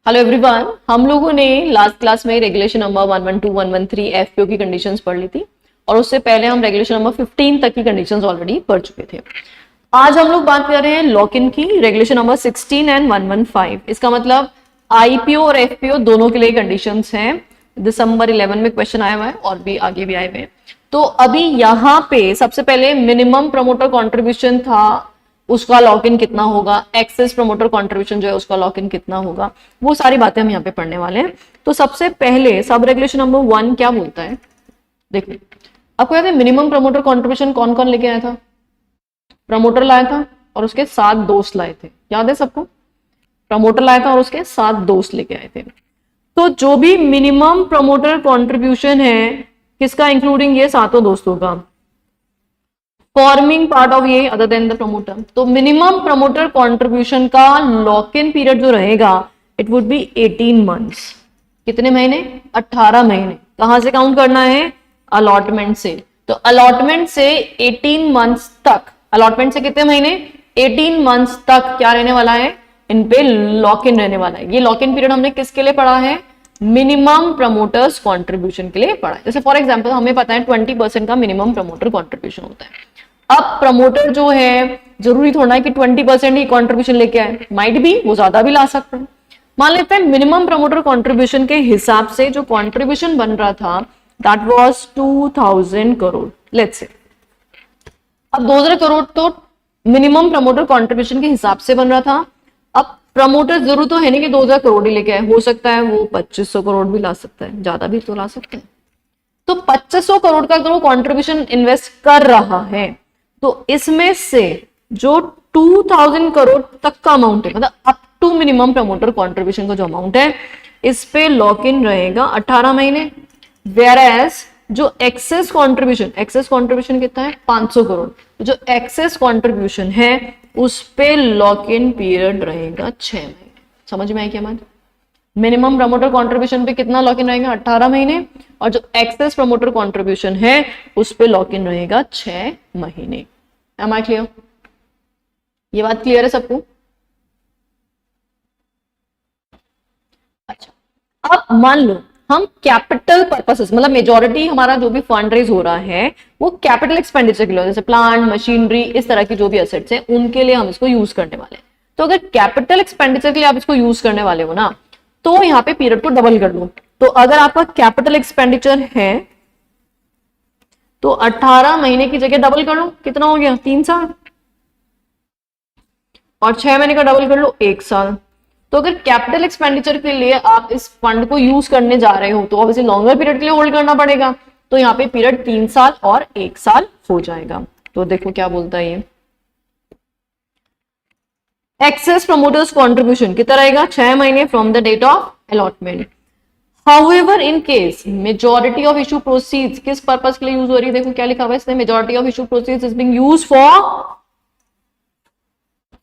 Hello everyone, हम लोगों ने लास्ट क्लास में रेगुलेशन नंबर 112, 113 एफपीओ की कंडीशंस पढ़ ली थी और उससे पहले हम रेगुलेशन नंबर 15 तक की कंडीशंस ऑलरेडी पढ़ चुके थे। आज हम लोग बात कर रहे हैं लॉक इन की, रेगुलेशन नंबर 16 एंड 115। इसका मतलब आईपीओ और एफपीओ दोनों के लिए कंडीशंस हैं। दिसंबर 11 में क्वेश्चन आया हुआ है और भी आगे भी आए हुए हैं। तो अभी यहाँ पे सबसे पहले मिनिमम प्रमोटर कॉन्ट्रीब्यूशन था, उसका लॉक इन कितना होगा, एक्सेस प्रमोटर कंट्रीब्यूशन जो है उसका लॉक इन कितना होगा, वो सारी बातें हम यहाँ पे पढ़ने वाले हैं। तो सबसे पहले सब रेगुलेशन नंबर 1 क्या बोलता है, देखो आपको याद है मिनिमम प्रमोटर कंट्रीब्यूशन कौन कौन लेके आया था? प्रमोटर लाया था और उसके 7 दोस्त लाए थे, याद है सबको? प्रमोटर लाया था और उसके 7 दोस्त लेके आए थे। तो जो भी मिनिमम प्रमोटर कंट्रीब्यूशन है किसका, इंक्लूडिंग ये 7 दोस्तों का, फॉर्मिंग पार्ट ऑफ ये अदर देन द प्रमोटर। तो मिनिमम प्रमोटर कंट्रीब्यूशन का लॉक इन पीरियड जो रहेगा इट वुड बी 18 मंथ्स। कितने महीने? 18 महीने। कहां से काउंट करना है? अलॉटमेंट से। तो अलॉटमेंट से 18 मंथ्स तक, अलॉटमेंट से कितने महीने? 18 मंथ्स तक क्या रहने वाला है? इन पे लॉक इन रहने वाला है। ये लॉक इन पीरियड हमने किसके लिए पढ़ा है? मिनिमम प्रमोटर्स कंट्रीब्यूशन के लिए पढ़ा है। जैसे फॉर एग्जांपल हमें पता है 20% का मिनिमम प्रमोटर कंट्रीब्यूशन होता है। अब प्रमोटर जो है जरूरी थोड़ा है कि 20% ही कंट्रीब्यूशन लेके आए, माइट बी वो ज्यादा भी ला सकते हैं। मान लेते हैं मिनिमम प्रमोटर कंट्रीब्यूशन के हिसाब से जो कंट्रीब्यूशन बन रहा था that was 2000 crore, let's say. अब 2000 करोड़ तो मिनिमम प्रमोटर कंट्रीब्यूशन के हिसाब से बन रहा था। अब प्रमोटर जरूर तो है नहीं कि 2000 करोड़ ही लेके आए, हो सकता है वो 2500 करोड़ भी ला सकता है, ज्यादा भी तो ला सकता है। तो 2500 करोड़ का अगर वो कंट्रीब्यूशन इन्वेस्ट कर रहा है तो इसमें से जो 2000 करोड़ तक का अमाउंट है, मतलब up to minimum promoter contribution का जो अमाउंट है, इस पे लॉक इन रहेगा 18 महीने। वेयर एज जो एक्सेस कंट्रीब्यूशन कितना है? 500 करोड़। जो एक्सेस कंट्रीब्यूशन है उस पे लॉक इन पीरियड रहेगा 6 महीने। समझ में आई क्या बात? मिनिमम प्रमोटर कंट्रीब्यूशन पे कितना लॉक इन रहेगा? 18 महीने। और जो एक्सेस प्रमोटर कंट्रीब्यूशन है उस पे लॉक इन रहेगा 6 महीने। Am I clear? ये बात क्लियर है सबको? अच्छा, अब मान लो हम कैपिटल पर्पसेस, मतलब मेजॉरिटी हमारा जो भी फंड रेज हो रहा है वो कैपिटल एक्सपेंडिचर के लिए, जैसे प्लांट, मशीनरी, इस तरह की जो भी एसेट्स हैं उनके लिए हम इसको यूज करने वाले हैं। तो अगर कैपिटल एक्सपेंडिचर के लिए आप इसको यूज करने वाले हो ना, तो यहाँ पे पीरियड को डबल कर लो। तो अगर आपका कैपिटल एक्सपेंडिचर है तो 18 महीने की जगह डबल कर लो, कितना हो गया? 3 साल। और 6 महीने का डबल कर लो, 1 साल। तो अगर कैपिटल एक्सपेंडिचर के लिए आप इस फंड को यूज करने जा रहे हो तो ऑब्वियसली लॉन्गर पीरियड के लिए होल्ड करना पड़ेगा। तो यहाँ पे पीरियड 3 साल और 1 साल हो जाएगा। तो देखो क्या बोलता है ये, एक्सेस प्रमोटर्स कंट्रीब्यूशन कितना रहेगा? 6 महीने from the date of allotment. However, in case majority of issue proceeds, किस पर्पस के लिए यूज हो रही है? देखो क्या लिखा हुआ है इसमें, majority of issue proceeds is being used for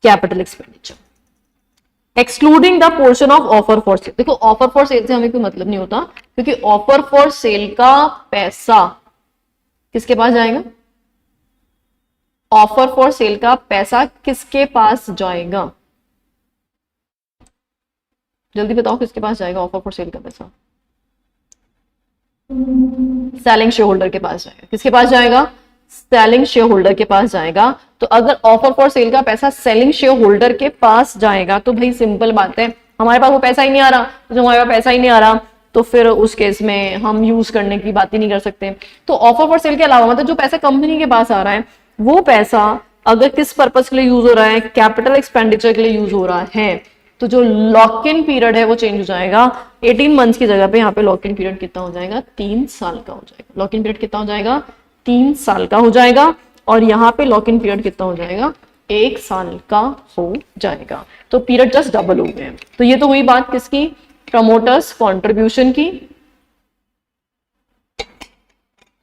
capital expenditure, excluding the portion of offer for sale। देखो ऑफर फॉर सेल से हमें कोई मतलब नहीं होता, क्योंकि ऑफर फॉर सेल का पैसा किसके पास जाएगा? ऑफर फॉर सेल का पैसा किसके पास जाएगा? जल्दी बताओ किसके पास जाएगा ऑफर फॉर सेल का पैसा? सेलिंग शेयर होल्डर के पास जाएगा। किसके पास जाएगा? सेलिंग शेयर होल्डर के पास जाएगा। तो अगर ऑफर फॉर सेल का पैसा सेलिंग शेयर होल्डर के पास जाएगा तो भाई सिंपल बात है, हमारे पास वो पैसा ही नहीं आ रहा। तो हमारे पास पैसा ही नहीं आ रहा तो फिर उस केस में हम यूज करने की बात ही नहीं कर सकते। तो ऑफर फॉर सेल के अलावा मतलब जो पैसा कंपनी के पास आ रहा है वो पैसा अगर किस पर्पज के लिए यूज हो रहा है? कैपिटल एक्सपेंडिचर के लिए यूज हो रहा है, तो जो लॉक इन पीरियड है वो चेंज हो जाएगा। 18 मंथ्स की जगह पे यहाँ पे लॉक इन पीरियड कितना हो जाएगा? 3 साल का हो जाएगा। लॉक इन पीरियड कितना हो जाएगा? 3 साल का हो जाएगा। और यहाँ पे लॉक इन पीरियड कितना हो जाएगा? 1 साल का हो जाएगा। तो पीरियड जस्ट डबल हो गए। तो ये तो हुई बात किसकी? प्रमोटर्स कॉन्ट्रीब्यूशन की।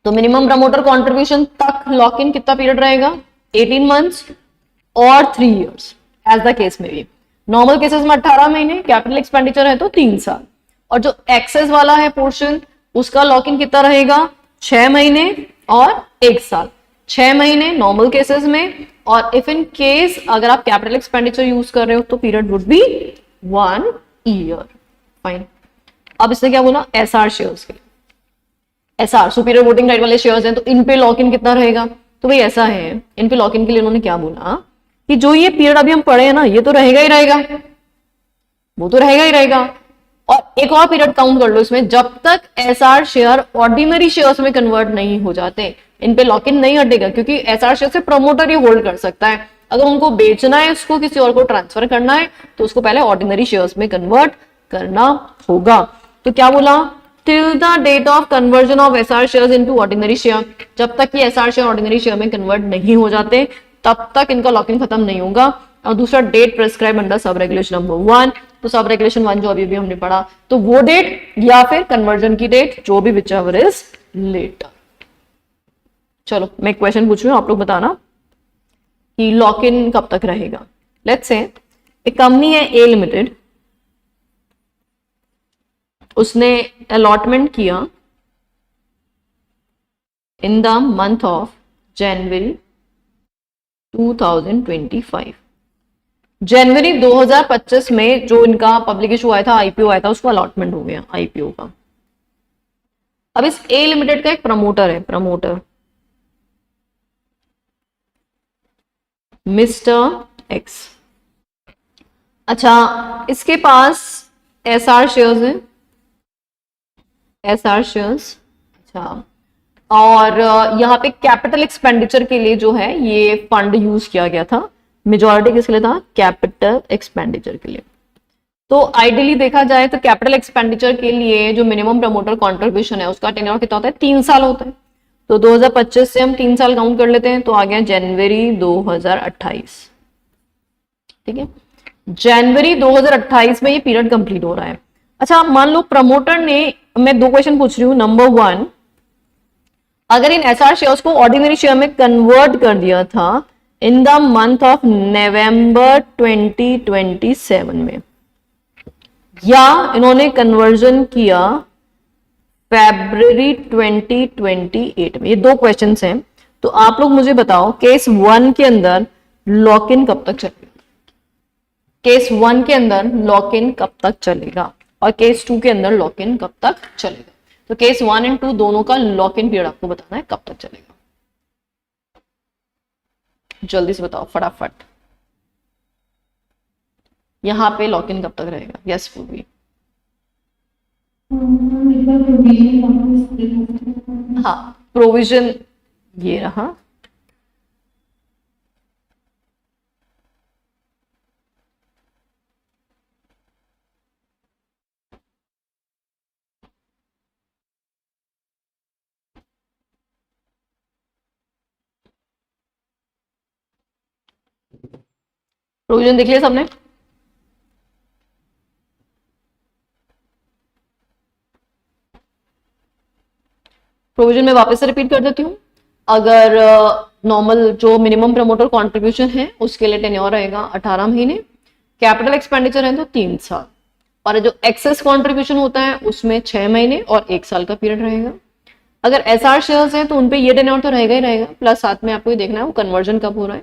तो मिनिमम प्रमोटर कॉन्ट्रीब्यूशन तक लॉक इन कितना पीरियड रहेगा? 18 मंथ्स और 3 इयर्स एज द केस में भी। नॉर्मल केसेस में 18 महीने, कैपिटल एक्सपेंडिचर है तो 3 साल। और जो एक्सेस वाला है पोर्शन उसका लॉक इन कितना रहेगा? 6 महीने और 1 साल। 6 महीने नॉर्मल केसेस में, और इफ इन केस अगर आप कैपिटल एक्सपेंडिचर यूज कर रहे हो तो period would be 1 year. Fine. अब इसने क्या बोला, एसआर शेयर्स के लिए, एसआर सुपीरियर वोटिंग राइट वाले शेयर्स हैं, तो इन पे लॉक इन कितना रहेगा, तो भाई ऐसा है, इन पे लॉक इन के लिए उन्होंने क्या बोला कि जो ये पीरियड अभी हम पढ़े हैं ना, ये तो रहेगा ही रहेगा, वो तो रहेगा ही रहेगा। और एक और पीरियड काउंट कर लो इसमें, जब तक एसआर शेयर ऑर्डिनरी शेयर्स में कन्वर्ट नहीं हो जाते, इन पे लॉक इन नहीं हटेगा, क्योंकि एसआर शेयर से प्रमोटर ही होल्ड कर सकता है। अगर उनको बेचना है, उसको किसी और को ट्रांसफर करना है, तो उसको पहले ऑर्डिनरी शेयर्स में कन्वर्ट करना होगा। तो क्या बोला, till the date of conversion of SR shares into ordinary share, जब तक ये एसआर शेयर ऑर्डिनरी शेयर में कन्वर्ट नहीं हो जाते, तब तक इनका लॉक इन खत्म नहीं होगा। और दूसरा, date prescribe under sub regulation number 1, तो सब रेगुलेशन 1 जो अभी भी हमने पढ़ा, तो वो डेट या फिर कन्वर्जन की डेट, जो भी विच एवर इज लेटर। चलो मैं एक क्वेश्चन पूछ रही हूँ, आप लोग बताना कि लॉक इन कब तक रहेगा। लेट्स से एक कंपनी है ए लिमिटेड, उसने अलॉटमेंट किया in the month of January 2025। जनवरी 2025 में जो इनका पब्लिक इशू आया था, आईपीओ आया था, उसको अलॉटमेंट हो गया आईपीओ का। अब इस ए लिमिटेड का एक प्रमोटर है, प्रमोटर मिस्टर एक्स। अच्छा, इसके पास एसआर शेयर्स हैं, एसआर शेयर्स। अच्छा, और यहाँ पे कैपिटल एक्सपेंडिचर के लिए जो है ये फंड यूज किया गया था, मेजॉरिटी किसके लिए था, कैपिटल एक्सपेंडिचर के लिए। तो आइडियली देखा जाए तो कैपिटल एक्सपेंडिचर के लिए जो मिनिमम प्रमोटर कंट्रीब्यूशन है उसका टेन्योर कितना होता है, 3 साल होता है। तो 2025 से हम 3 साल काउंट कर लेते हैं, तो आ गया जनवरी 2028। ठीक है, जनवरी 2028 में ये पीरियड कंप्लीट हो रहा है। अच्छा, मान लो प्रमोटर ने, मैं 2 क्वेश्चन पूछ रही हूँ। नंबर 1, अगर इन एसआर शेयर्स को ऑर्डिनरी शेयर में कन्वर्ट कर दिया था in the month of November 2027 में, या इन्होंने कन्वर्जन किया फरवरी 2028 में, ये 2 क्वेश्चंस हैं। तो आप लोग मुझे बताओ, केस 1 के अंदर लॉक इन कब तक चलेगा, केस 1 के अंदर लॉक इन कब तक चलेगा, और केस 2 के अंदर लॉक इन कब तक चलेगा। तो केस 1 एंड 2 दोनों का लॉक इन पीरियड आपको बताना है कब तक चलेगा। जल्दी से बताओ फटाफट, यहां पे लॉक इन कब तक रहेगा। यस पूर्वी, हाँ प्रोविजन ये रहा। प्रोविजन देख लिया सबने, प्रोविजन में वापस से रिपीट कर देती हूँ। अगर नॉर्मल जो मिनिमम प्रमोटर कंट्रीब्यूशन है उसके लिए टेन्योर रहेगा 18 महीने, कैपिटल एक्सपेंडिचर है तो 3 साल, और जो एक्सेस कंट्रीब्यूशन होता है उसमें 6 महीने और 1 साल का पीरियड रहेगा। अगर एसआर शेयर्स हैं तो उनपे ये टेन्योर तो रहेगा ही रहेगा, प्लस साथ में आपको ये देखना है वो कन्वर्जन कब हो रहा है।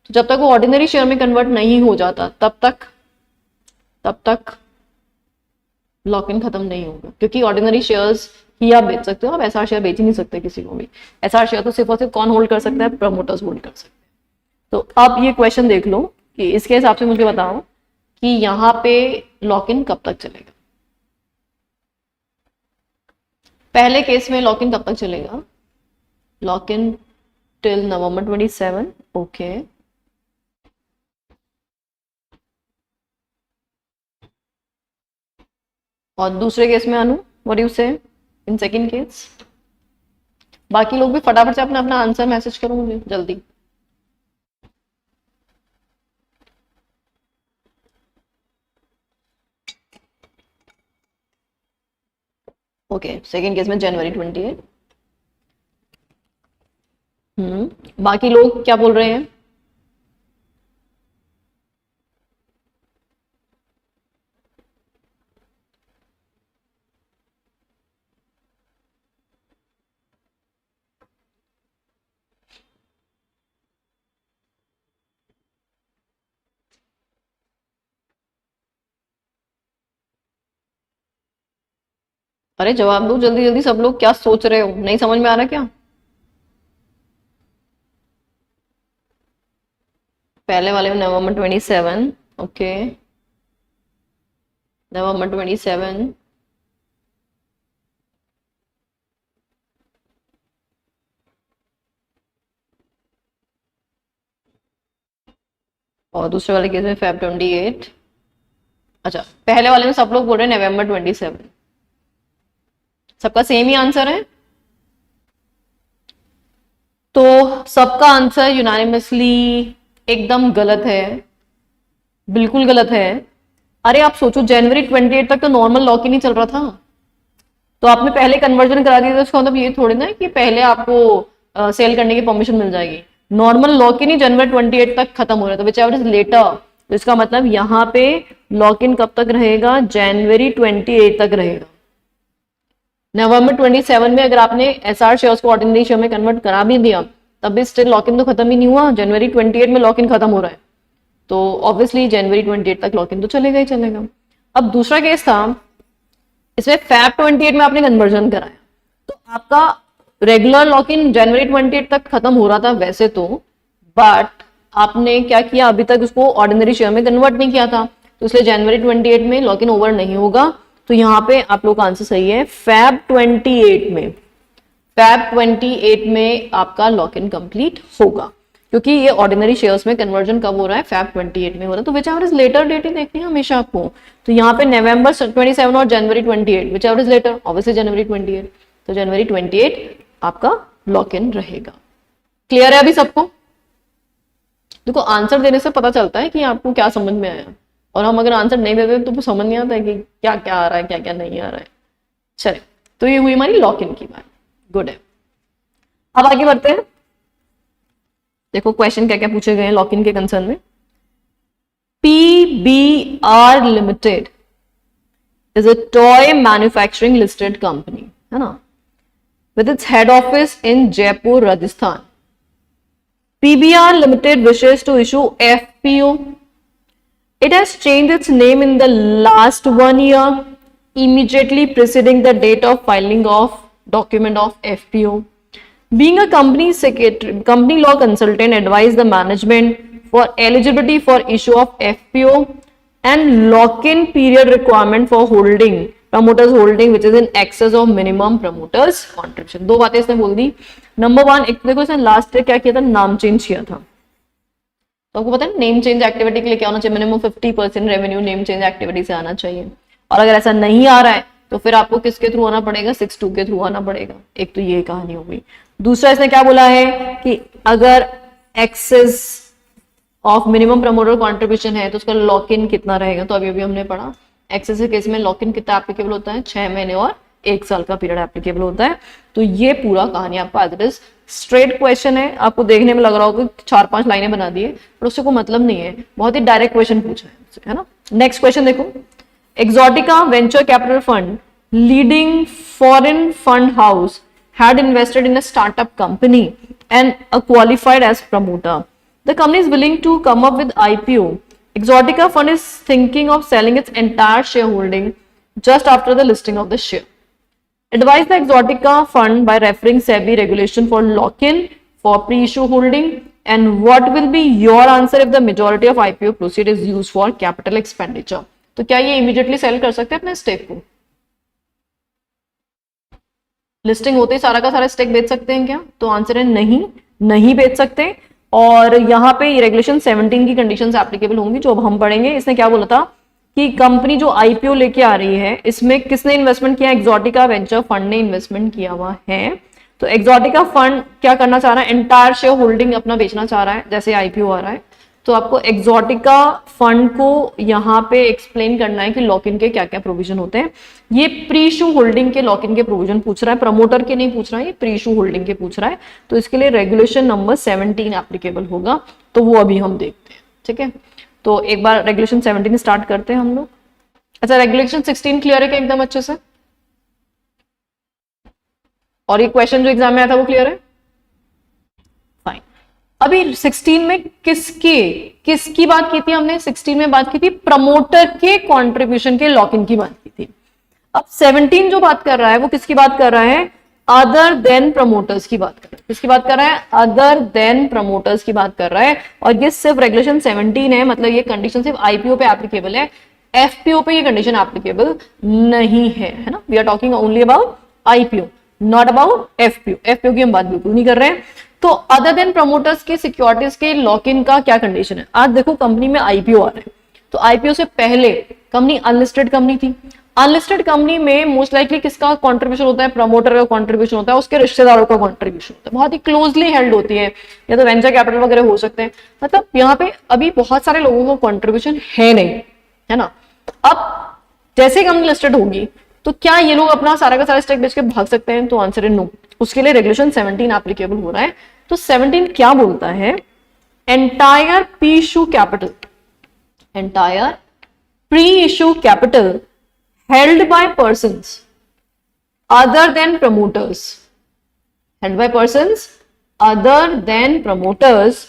तो जब तक वो ऑर्डिनरी शेयर में कन्वर्ट नहीं हो जाता तब तक लॉक इन खत्म नहीं होगा, क्योंकि ऑर्डिनरी शेयर्स ही आप बेच सकते हो, आप एसआर शेयर बेच ही नहीं सकते किसी को भी। एसआर शेयर तो सिर्फ और सिर्फ कौन होल्ड कर सकता है, प्रमोटर्स होल्ड कर सकते हैं। तो अब ये क्वेश्चन देख लो कि इसके हिसाब से मुझे बताओ कि यहाँ पे लॉक इन कब तक चलेगा। पहले केस में लॉक इन कब तक चलेगा, lock in till November 27। Okay, और दूसरे केस में अनु, व्हाट यू से इन सेकंड केस। बाकी लोग भी फटाफट से अपना अपना आंसर मैसेज करो मुझे जल्दी। ओके, सेकंड केस में जनवरी 28। बाकी लोग क्या बोल रहे हैं। अरे जवाब दो जल्दी जल्दी, सब लोग क्या सोच रहे हो, नहीं समझ में आ रहा क्या? पहले वाले में नवंबर 27, ओके, नवंबर 27, और दूसरे वाले केस में फेब 28। अच्छा, पहले वाले में सब लोग बोल रहे हैं नवंबर 27, सबका सेम ही आंसर है। तो सबका आंसर यूनानिमसली एकदम गलत है, बिल्कुल गलत है। अरे आप सोचो, जनवरी 28 तक तो नॉर्मल लॉक ही नहीं चल रहा था, तो आपने पहले कन्वर्जन करा दिया, तो उसका मतलब ये थोड़ी ना है कि पहले आपको सेल करने की परमिशन मिल जाएगी। नॉर्मल लॉक इन ही जनवरी 28 तक खत्म हो रहा था, विच एवर इज लेटर। तो इसका मतलब यहाँ पे लॉक इन कब तक रहेगा? जनवरी 28 तक रहेगा। नवंबर 27 में अगर आपने एसआर शेयर्स को ऑर्डिनरी शेयर में कन्वर्ट करा भी दिया, तब भी स्टिल लॉक इन तो खत्म ही नहीं हुआ। जनवरी 28 में लॉक इन खत्म हो रहा है, तो ऑब्वियसली जनवरी 28 तक लॉक इन तो चलेगा ही चलेगा। अब दूसरा केस था, इसमें फैब 28 में आपने कन्वर्जन कराया, तो आपका रेगुलर लॉक इन जनवरी 28 तक खत्म हो रहा था वैसे तो, बट आपने क्या किया, अभी तक उसको ऑर्डिनरी शेयर में कन्वर्ट नहीं किया था, तो इसलिए जनवरी 28 में लॉक इन ओवर नहीं होगा। तो यहाँ पे आप लोग का आंसर सही है, फैब 28 में, फैब 28 में आपका लॉक इन कंप्लीट होगा, क्योंकि ये ऑर्डिनरी शेयर्स में कन्वर्जन कब हो रहा है? फैब 28 में हो रहा है। तो whichever is later date ही देखनी है हमेशा आपको। तो यहाँ पे नवंबर 27 और जनवरी 28, whichever is later, obviously जनवरी 28। तो जनवरी 28 आपका लॉक इन रहेगा। क्लियर है अभी सबको? देखो आंसर देने से पता चलता है कि आपको क्या समझ में आया, और हम अगर आंसर नहीं देते तो समझ नहीं आता है कि क्या क्या आ रहा है, क्या क्या नहीं आ रहा है। चले, तो ये हुई हमारी लॉक इन की बात, गुड है। अब आगे बढ़ते हैं, देखो क्वेश्चन क्या क्या पूछे गए हैं लॉक इन के कंसर्न में। PBR limited is a toy manufacturing listed company, है ना, with its head office in Jaipur, Rajasthan. PBR Limited wishes to issue FPO. It has changed its name in the last 1 year, immediately preceding the date of filing of document of FPO. Being a company secretary, company law consultant advised the management for eligibility for issue of FPO and lock-in period requirement for holding promoters holding which is in excess of minimum promoters contribution. दो बातें इसने बोल दी। Number 1, एक देखो इसने last क्या किया था, नाम चेंज किया था। तो आपको पता है नेम चेंज एक्टिविटी के लिए क्या होना चाहिए? Minimum 50% revenue name change activity से आना चाहिए, और अगर ऐसा नहीं आ रहा है तो फिर आपको किसके थ्रू आना पड़ेगा? 62 के थ्रू आना पड़ेगा। एक तो ये कहानी हो गई। दूसरा इसने क्या बोला है कि अगर excess of minimum promoter contribution है तो उसका लॉक इन कितना रहेगा? तो अभी अभी हमने पढ़ा, एक्सेस के केस में लॉक इन कितना एप्लीकेबल होता है? 6 महीने और 1 साल का पीरियड एप्लीकेबल होता है। तो ये पूरा कहानी आपका as it is straight question है, आपको देखने में लग रहा होगा 4-5 लाइनें बना दिए, पर उससे कोई मतलब नहीं है, बहुत ही डायरेक्ट क्वेश्चन पूछा है ना। नेक्स्ट क्वेश्चन देखो, Exotica venture capital fund leading foreign fund house had invested in a startup company and qualified as promoter. The company is willing to come up with IPO. Exotica Fund is thinking of selling its entire shareholding just after the listing of the share. Advise the Exotica Fund by referring SEBI regulation for lock-in for pre-issue holding, and what will be your answer if the majority of IPO proceed is used for capital expenditure? तो क्या ये immediately sell कर सकते हैं अपने stake को? Listing होते ही सारा का सारा स्टेक बेच सकते हैं क्या? तो आंसर है नहीं, नहीं बेच सकते। और यहाँ पे रेगुलेशन 17 की कंडीशंस एप्लीकेबल होंगी जो अब हम पढ़ेंगे। इसने क्या बोला था कि कंपनी जो आईपीओ लेके आ रही है इसमें किसने इन्वेस्टमेंट किया? एक्सोटिका वेंचर फंड ने इन्वेस्टमेंट किया हुआ है। तो एक्सोटिका फंड क्या करना चाह रहा है? एंटायर शेयर होल्डिंग अपना बेचना चाह रहा है जैसे आईपीओ आ रहा है। तो आपको एक्सोटिका फंड को यहाँ पे एक्सप्लेन करना है कि लॉक इन के क्या क्या प्रोविजन होते हैं। ये प्री इशू होल्डिंग के लॉक इन के प्रोविजन पूछ रहा है, प्रमोटर के नहीं पूछ रहा है, ये प्री इशू होल्डिंग के पूछ रहा है। तो इसके लिए रेगुलेशन नंबर 17 एप्लीकेबल होगा, तो वो अभी हम देखते हैं, ठीक है। तो एक बार रेगुलेशन 17 स्टार्ट करते हैं हम लोग। अच्छा, रेगुलेशन 16 क्लियर है क्या एकदम अच्छे से? और ये क्वेश्चन जो एग्जाम में आया था वो क्लियर है? फाइन। अभी 16 में किसकी बात की थी हमने? 16 में बात की थी प्रमोटर के कंट्रीब्यूशन के लॉक इन की बात की थी। अब 17 जो बात कर रहा है वो किसकी बात कर रहा है, अदर देन प्रमोटर्स की बात कर रहा है। किसकी बात कर रहा है, अदर देन प्रमोटर्स की बात कर रहा है। और ये सिर्फ रेगुलेशन 17 है, मतलब ये कंडीशन सिर्फ आईपीओ पे एप्लीकेबल है, एफपीओ पे ये कंडीशन एप्लीकेबल नहीं है ना। We are talking only about IPO, not about FPO. FPO की हम बात बिल्कुल नहीं कर रहे हैं। तो अदर देन प्रमोटर्स के सिक्योरिटीज के लॉक इन का क्या कंडीशन है। आज देखो कंपनी में आईपीओ आ रहा है, तो आईपीओ से पहले कंपनी अनलिस्टेड कंपनी थी। अनलिस्टेड कंपनी में मोस्ट लाइकली किसका कंट्रीब्यूशन होता है, प्रमोटर का कंट्रीब्यूशन होता है, उसके रिश्तेदारों का कंट्रीब्यूशन होता है, बहुत ही क्लोजली हेल्ड होती है, या तो वेंचर कैपिटल वगैरह हो सकते हैं। मतलब यहाँ पे अभी बहुत सारे लोगों का कंट्रीब्यूशन है नहीं, है ना। अब जैसे कंपनी लिस्टेड होगी तो क्या ये लोग अपना सारा का सारा स्टेक बेच के भाग सकते हैं, तो आंसर है नो। उसके लिए रेगुलेशन 17 एप्लीकेबल हो रहा है। तो 17 क्या बोलता है, entire pre issue capital, entire pre issue capital held by persons other than promoters, held by persons other than promoters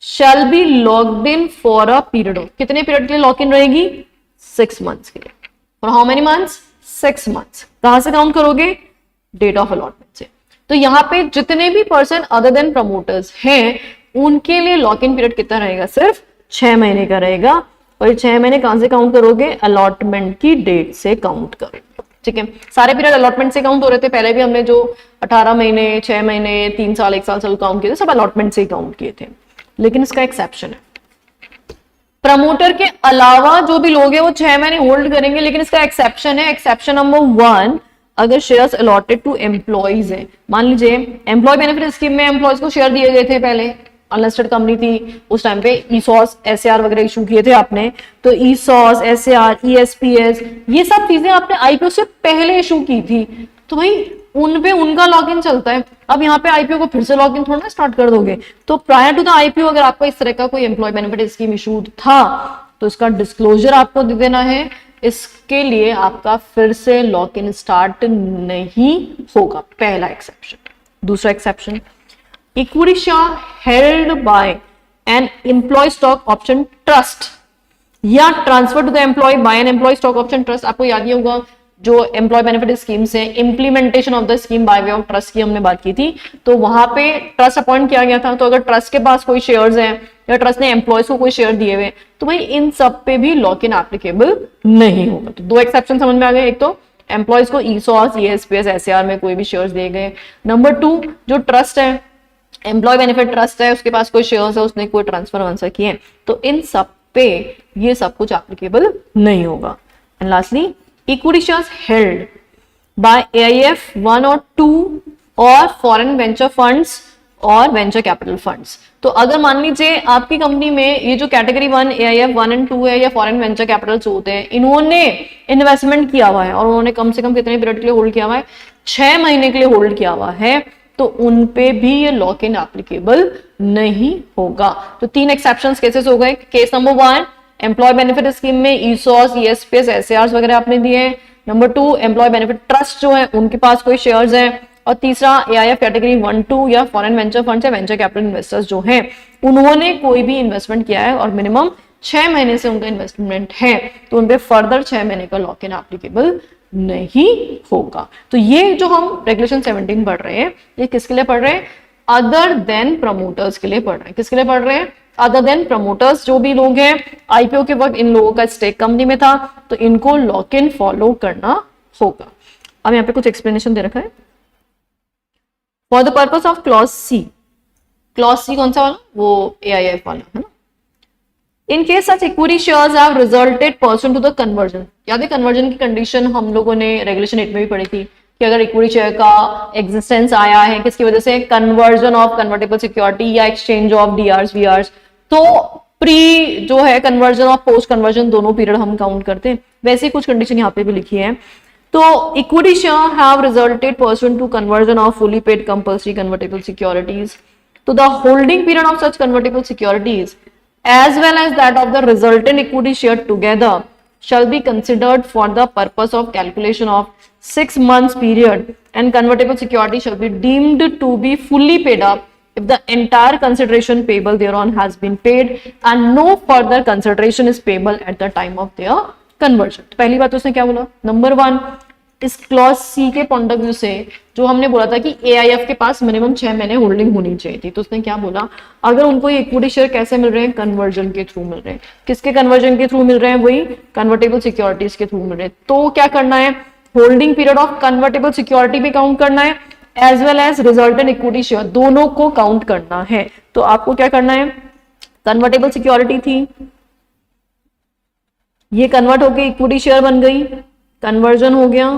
shall be locked in for a period of, कितने पीरियड के लिए लॉक इन रहेगी, 6 months के लिए। for how many months, 6 months। कहां से count करोगे, date of allotment से। तो यहाँ पे जितने भी पर्सन अदर देन प्रमोटर्स हैं उनके लिए लॉक इन पीरियड कितना रहेगा, सिर्फ 6 महीने का रहेगा। और ये 6 महीने कहां से काउंट करोगे, अलॉटमेंट की डेट से काउंट करोगे। ठीक है, सारे पीरियड अलॉटमेंट से काउंट हो रहे थे पहले भी, हमने जो 18 महीने, 6 महीने, 3 साल, 1 साल काउंट किए थे, सब अलॉटमेंट से ही काउंट किए थे। लेकिन इसका एक्सेप्शन है, प्रमोटर के अलावा जो भी लोग हैं वो 6 महीने होल्ड करेंगे। लेकिन इसका एक्सेप्शन है, एक्सेप्शन नंबर 1, अगर शेयर्स अलॉटेड टू एम्प्लॉइज है। मान लीजिए एम्प्लॉय बेनिफिट स्कीम में एम्प्लॉयज को शेयर दिए गए थे, पहले अनलिस्टेड कंपनी थी उस टाइम पे, ईसॉस, एसएआर वगैरह इशू किए थे आपने, तो ईसॉस, एसएआर, ईएसपीएस, ये सब चीजें आपने आईपीओ से पहले इशू की थी, तो भाई उन पे उनका लॉग इन चलता है। अब यहाँ पे आईपीओ को फिर से लॉग इन थोड़ा ना स्टार्ट कर दोगे। तो प्रायर टू द आईपीओ अगर आपका इस तरह का कोई एम्प्लॉय बेनिफिट स्कीम इशू था तो इसका डिस्क्लोजर आपको दे देना है। इसके लिए आपका फिर से लॉक इन स्टार्ट नहीं होगा, पहला एक्सेप्शन। दूसरा exception, equity share held by an employee stock option trust या transfer to the employee by an employee stock option trust. आपको याद ही होगा जो एम्प्लॉय बेनिफिट स्कीम से implementation of the scheme by way of trust की हमने बात की थी, तो वहां पे ट्रस्ट अपॉइंट किया गया था। तो अगर ट्रस्ट के पास कोई शेयर्स हैं या ट्रस्ट ने एम्प्लॉयज को कोई शेयर दिए हुए, तो भाई इन सब पे भी लॉक इन एप्लीकेबल नहीं होगा। तो 2 एक्सेप्शन समझ में आ गए, एक तो एम्प्लॉयज को ईसॉस, ईएसपीएस, एसएआर में कोई भी शेयर्स दिए गए। नंबर 2, जो ट्रस्ट है, एम्प्लॉय बेनिफिट ट्रस्ट है, उसके पास कोई शेयर्स है, उसने कोई ट्रांसफर वांसफर किए, तो इन सब पे ये सब कुछ एप्लीकेबल नहीं होगा। And lastly, equity shares held by AIF 1 और 2 और फॉरेन वेंचर फंड्स और वेंचर कैपिटल फंड्स। तो अगर मान लीजिए आपकी कंपनी में ये जो कैटेगरी 1 एआईएफ 1 एंड 2 है या फॉरेन वेंचर कैपिटल्स होते हैं, इन्होंने इन्वेस्टमेंट किया हुआ है और उन्होंने कम से कम कितने पीरियड के लिए होल्ड किया हुआ है, 6 महीने के लिए होल्ड किया हुआ है, तो उन पे भी ये लॉक इन एप्लीकेबल नहीं होगा। तो 3 एक्सेप्शंस केसेस हो गए। Case number 1, employ benefit scheme में ईसॉस, ईएसपीएस, एसएआर वगैरह आपने दिए हैं। नंबर 2, एम्प्लॉय बेनिफिट ट्रस्ट जो है उनके पास कोई शेयर्स हैं। और तीसरा, एआईएफ कैटेगरी 1, 2 या फॉरेन वेंचर फंड्स या वेंचर कैपिटल इन्वेस्टर्स जो हैं उन्होंने कोई भी इन्वेस्टमेंट किया है और मिनिमम 6 महीने से उनका इन्वेस्टमेंट है, तो उन पे फर्दर 6 महीने का लॉक इन एप्लीकेबल नहीं होगा। तो ये जो हम रेगुलेशन 17 पढ़ रहे हैं, ये किसके लिए पढ़ रहे हैं, अदर देन प्रमोटर्स के लिए पढ़ रहे हैं। किसके लिए पढ़ रहे हैं, अदर देन प्रमोटर्स। जो भी लोग हैं आईपीओ के वक्त इन लोगों का स्टेक कंपनी में था, तो इनको लॉक इन फॉलो करना होगा। अब यहाँ पे कुछ एक्सप्लेनेशन दे रखा है। For the purpose of clause C, clause C कौन सा वाला, वो एआईएफ वाला है ना। In case such equity shares have resulted person to the conversion. याद है कन्वर्जन की कंडीशन हम लोगों ने रेगुलेशन 8 में भी पढ़ी थी कि अगर इक्विटी शेयर का एग्जिस्टेंस आया है किसकी वजह से, कन्वर्जन ऑफ कन्वर्टेबल सिक्योरिटी या एक्सचेंज ऑफ डीआरस वीआरस, तो प्री जो है कन्वर्जन और पोस्ट कन्वर्जन दोनों पीरियड हम काउंट करते हैं। वैसे कुछ कंडीशन यहाँ पे भी लिखी है। तो equity share have resulted person to conversion of fully paid compulsory convertible securities, तो the holding period of such convertible securities as well as that of the resultant equity share together shall be considered for the purpose of calculation of 6 months period, and convertible security shall be deemed to be fully paid up if the entire consideration payable thereon has been paid and no further consideration is payable at the time of their conversion. पहली बात उसने क्या बोला, number 1, इस clause C के point of view से जो हमने बोला था कि एआईएफ के पास मिनिमम 6 महीने होल्डिंग होनी चाहिए थी, तो उसने क्या बोला, अगर उनको ये इक्विटी शेयर कैसे मिल रहे हैं, कन्वर्जन के थ्रू मिल रहे हैं। किसके कन्वर्जन के थ्रू मिल रहे हैं, वही कन्वर्टेबल सिक्योरिटीज के थ्रू मिल रहे हैं। तो क्या करना है, holding period of convertible security भी काउंट करना है, as well as resultant equity share, दोनों को काउंट करना है। तो आपको क्या करना है, कन्वर्टेबल सिक्योरिटी थी, ये कन्वर्ट होके इक्विटी शेयर बन गई, कन्वर्जन हो गया।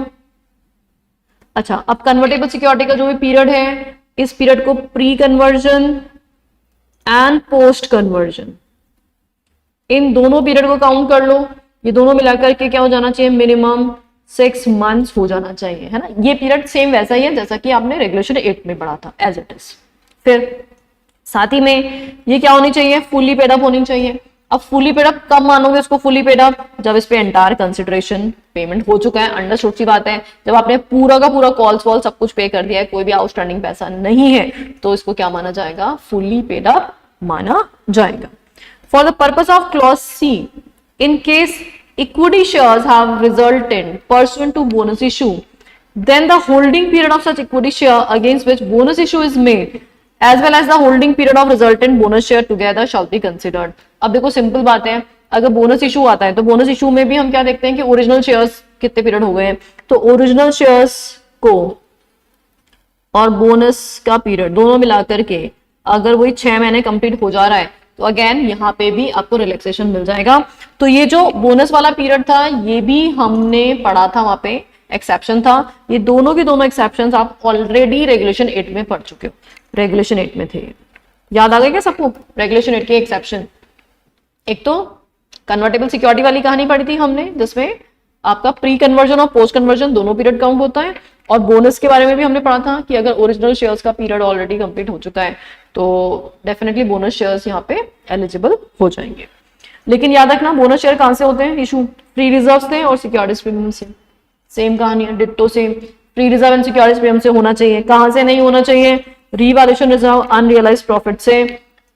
अच्छा, अब कन्वर्टेबल सिक्योरिटी का जो भी पीरियड है, इस पीरियड को pre conversion and post conversion, इन दोनों पीरियड को काउंट कर लो। ये दोनों मिलाकर के क्या हो जाना चाहिए, मिनिमम 6 मंथ्स हो जाना चाहिए, है ना। ये पीरियड सेम वैसा ही है जैसा कि आपने रेगुलेशन 8 में पढ़ा था, एज इट इज। फिर साथ ही में ये क्या होनी चाहिए, फुली पेड अप होनी चाहिए। अब फुली पेड अप कब मानोगे इसको फुली पेड अप, जब इस पे एंटायर कंसिडरेशन पेमेंट हो चुका है। अंडरस्टूड सी बात है, जब आपने पूरा का पूरा कॉल्स वॉल सब कुछ पे कर दिया है, कोई भी आउटस्टैंडिंग पैसा नहीं है, तो इसको क्या माना जाएगा, फुली पेड अप माना जाएगा। For the purpose of clause C, in case equity shares have resulted pursuant to bonus issue, then the holding period of such equity share against which bonus issue is made as well as the holding period of resultant bonus share together shall be considered। अब देखो simple बात है, अगर bonus issue आता है तो bonus issue में भी हम क्या देखते हैं कि ओरिजिनल शेयर्स कितने पीरियड हो गए हैं, तो ओरिजिनल शेयर्स को और बोनस का पीरियड दोनों मिलाकर के अगर वही 6 महीने कंप्लीट हो जा रहा है, तो अगेन यहाँ पे भी आपको रिलैक्सेशन मिल जाएगा। तो ये जो बोनस वाला पीरियड था, ये भी हमने पढ़ा था, वहां पे एक्सेप्शन था। ये दोनों के दोनों एक्सेप्शंस आप ऑलरेडी रेगुलेशन 8 में पढ़ चुके हो, रेगुलेशन 8 में थे। याद आ गए क्या सबको रेगुलेशन 8 के एक्सेप्शन? एक तो कन्वर्टेबल सिक्योरिटी वाली कहानी पढ़ी थी हमने, जिसमें आपका प्री कन्वर्जन और पोस्ट कन्वर्जन दोनों पीरियड काउंट होता है। और बोनस के बारे में भी हमने पढ़ा था कि अगर ओरिजिनल शेयर्स का पीरियड ऑलरेडी कंप्लीट हो चुका है तो डेफिनेटली बोनस शेयर्स यहाँ पे एलिजिबल हो जाएंगे। लेकिन याद रखना, बोनस शेयर कहां से होते हैं इशू, फ्री रिजर्व से और सिक्योरिटीज प्रीमियम से। सेम कहानी है, ditto same, free reserve and securities premium से होना चाहिए। कहां से नहीं होना चाहिए, रीवैल्यूएशन रिजर्व अनरियलाइज्ड प्रॉफिट से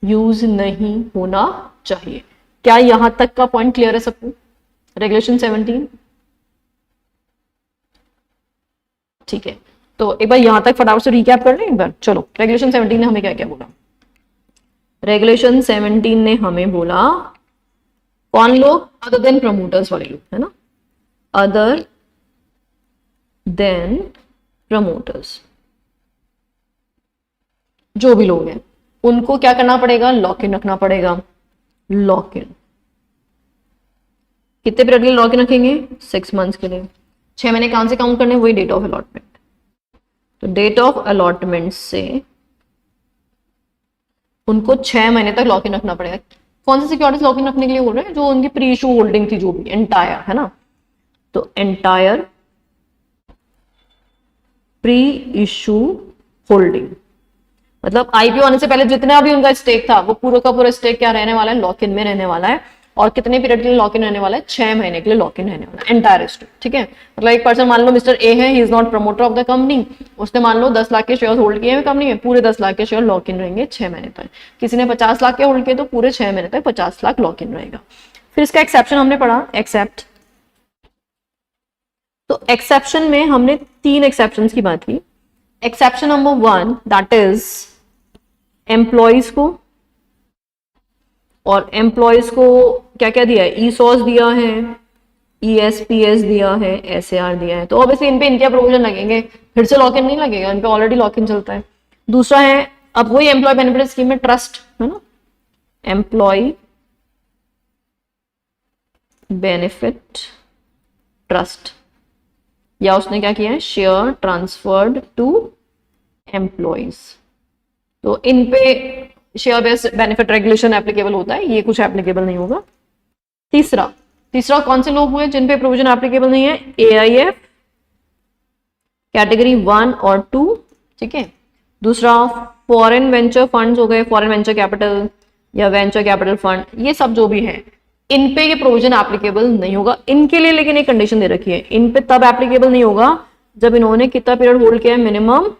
यूज नहीं होना चाहिए। क्या यहां तक का पॉइंट क्लियर है सबको? रेगुलेशन 17 ठीक है, तो एक बार यहां तक फटाफट से रिकैप कर लें एक बार। चलो, रेगुलेशन 17 ने हमें क्या क्या बोला? रेगुलेशन 17 ने हमें बोला, कौन लोग, अदर देन प्रमोटर्स वाले लोग, है ना, अदर देन प्रमोटर्स, जो भी लोग हैं उनको क्या करना पड़ेगा, लॉक इन रखना पड़ेगा। लॉक इन कितने पीरियड के लिए लॉक इन रखेंगे? 6 मंथ्स के लिए। 6 महीने कहां से काउंट करने, वही डेट ऑफ अलॉटमेंट। तो डेट ऑफ अलॉटमेंट से उनको 6 महीने तक लॉक इन रखना पड़ेगा। कौन सी सिक्योरिटीज लॉक इन रखने के लिए बोल रहे हैं? जो उनकी प्री इशू होल्डिंग थी, जो भी एंटायर, है ना। तो एंटायर प्री इशू होल्डिंग मतलब आईपीओ आने से पहले जितना भी उनका स्टेक था, वो पूरा का पूरा स्टेक क्या रहने वाला है, लॉक इन में रहने वाला है। और कितने पीरियड के लिए लॉक इन रहने वाला है? 6 महीने के लिए लॉक इन रहने वाला है एंटायर स्टेक। ठीक है, मतलब एक पर्सन, मान लो मिस्टर ए है, he is not promoter of the company, उसने मान लो 10 लाख के शेयर होल्ड किए हैं कंपनी में, पूरे 10 लाख के शेयर लॉक इन रहेंगे 6 महीने तक। किसी ने 50 लाख के होल्ड किए तो पूरे 6 महीने तक 50 लाख लॉक इन रहेगा। फिर इसका एक्सेप्शन हमने पढ़ा, एक्सेप्ट। तो एक्सेप्शन में हमने 3 एक्सेप्शन की बात की। Exception number 1 that is employees को, और एम्प्लॉयज को क्या क्या दिया है, ईसॉस दिया है, ईएसपीएस दिया है, एसएआर दिया है। तो ऑब्वियसली इन पे इनके प्रोविजन लगेंगे, फिर से लॉक इन नहीं लगेगा, इन पे ऑलरेडी लॉक इन चलता है। दूसरा है, अब वही एम्प्लॉय बेनिफिट स्कीम में ट्रस्ट, है ना, एम्प्लॉय बेनिफिट ट्रस्ट, या उसने क्या किया है, शेयर ट्रांसफर्ड टू एम्प्लॉयज। तो इन पे share based benefit regulation applicable होता है, ये कुछ एप्लीकेबल नहीं होगा। तीसरा कौन से लोग हुए जिन पे प्रोविजन एप्लीकेबल नहीं है? एआईएफ कैटेगरी 1 और 2, ठीक है। दूसरा फॉरेन वेंचर फंड्स हो गए, फॉरेन वेंचर कैपिटल या वेंचर कैपिटल फंड, ये सब जो भी है, इन पे ये प्रोविजन एप्लीकेबल नहीं होगा। इनके लिए लेकिन एक कंडीशन दे रखी है, इन पे तब एप्लीकेबल नहीं होगा जब इन्होंने कितना पीरियड होल्ड किया है, मिनिमम